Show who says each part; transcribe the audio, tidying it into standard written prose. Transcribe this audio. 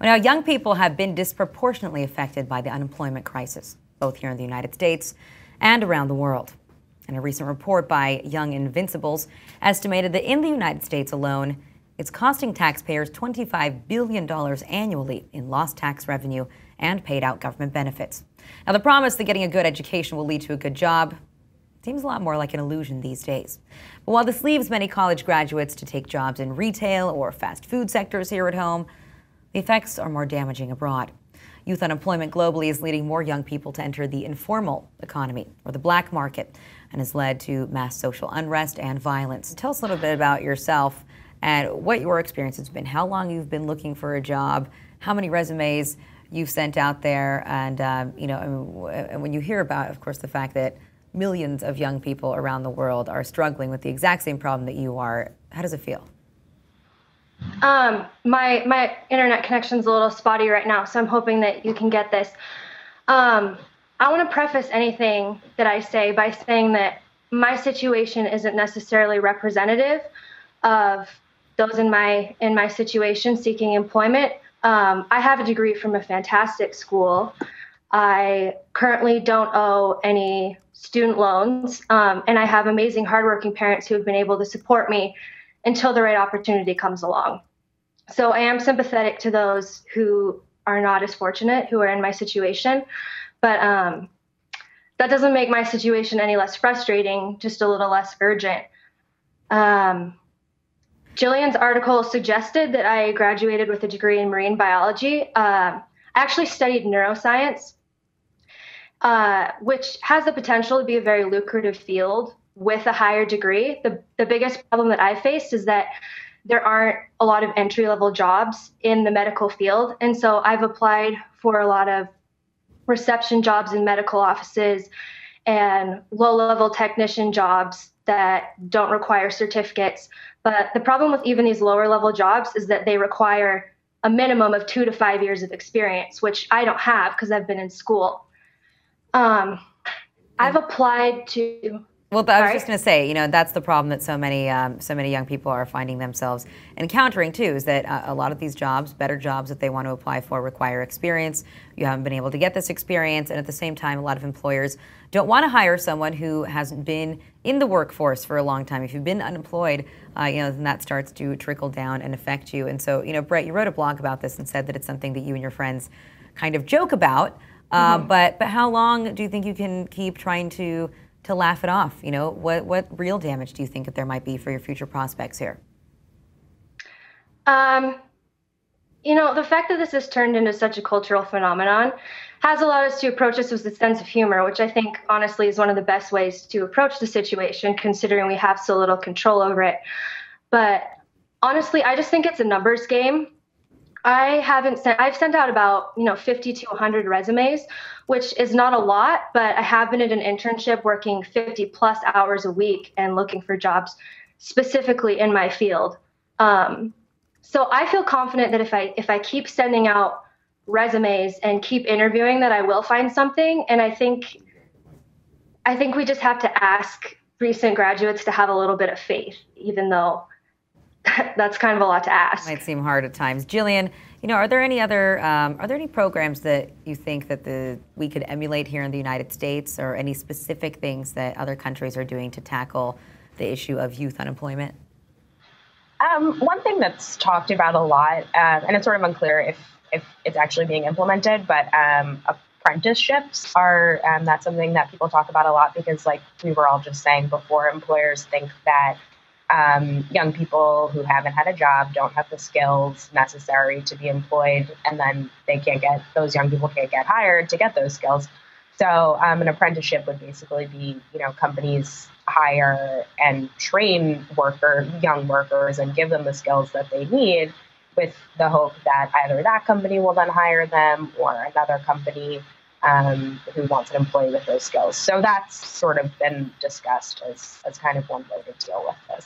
Speaker 1: Now, young people have been disproportionately affected by the unemployment crisis, both here in the United States and around the world. And a recent report by Young Invincibles estimated that in the United States alone, it's costing taxpayers $25 billion annually in lost tax revenue and paid out government benefits. Now, the promise that getting a good education will lead to a good job seems a lot more like an illusion these days. But while this leaves many college graduates to take jobs in retail or fast food sectors here at home, the effects are more damaging abroad. Youth unemployment globally is leading more young people to enter the informal economy or the black market and has led to mass social unrest and violence. Tell us a little bit about yourself and what your experience has been, how long you've been looking for a job, how many resumes you've sent out there, and and when you hear about, of course, the fact that millions of young people around the world are struggling with the exact same problem that you are, how does it feel?
Speaker 2: My internet connection's a little spotty right now, so I'm hoping that you can get this. I want to preface anything that I say by saying that my situation isn't necessarily representative of those in my situation seeking employment. I have a degree from a fantastic school. I currently don't owe any student loans, and I have amazing, hardworking parents who have been able to support me until the right opportunity comes along. So I am sympathetic to those who are not as fortunate, who are in my situation, but that doesn't make my situation any less frustrating, just a little less urgent. Jillian's article suggested that I graduated with a degree in marine biology. I actually studied neuroscience, which has the potential to be a very lucrative field with a higher degree. The biggest problem that I faced is that there aren't a lot of entry-level jobs in the medical field. And so I've applied for a lot of reception jobs in medical offices and low-level technician jobs that don't require certificates. But the problem with even these lower-level jobs is that they require a minimum of 2 to 5 years of experience, which I don't have because I've been in school. I've applied to...
Speaker 1: Well, I was just going to say, that's the problem that so many young people are finding themselves encountering too, is that a lot of these jobs, better jobs that they want to apply for, require experience. You haven't been able to get this experience, and at the same time, a lot of employers don't want to hire someone who hasn't been in the workforce for a long time. If you've been unemployed, then that starts to trickle down and affect you. And so, Brett, you wrote a blog about this and said that it's something that you and your friends kind of joke about. But how long do you think you can keep trying to laugh it off? What real damage do you think that there might be for your future prospects here?
Speaker 2: The fact that this has turned into such a cultural phenomenon has allowed us to approach this with a sense of humor, which I think honestly is one of the best ways to approach the situation, considering we have so little control over it. But honestly, I just think it's a numbers game. I've sent out about 50 to 100 resumes, which is not a lot, but I have been at an internship working 50 plus hours a week and looking for jobs specifically in my field. So I feel confident that if I keep sending out resumes and keep interviewing, that I will find something. And I think we just have to ask recent graduates to have a little bit of faith, even though that's kind of a lot to ask.
Speaker 1: Might seem hard at times. Jillian, are there any programs that you think that we could emulate here in the United States, or any specific things that other countries are doing to tackle the issue of youth unemployment?
Speaker 3: One thing that's talked about a lot, and it's sort of unclear if it's actually being implemented, but apprenticeships are, that's something that people talk about a lot because, like we were all just saying before, employers think that young people who haven't had a job don't have the skills necessary to be employed, and then those young people can't get hired to get those skills. So an apprenticeship would basically be, companies hire and train young workers and give them the skills that they need, with the hope that either that company will then hire them or another company who wants an employee with those skills. So that's sort of been discussed as kind of one way to deal with this.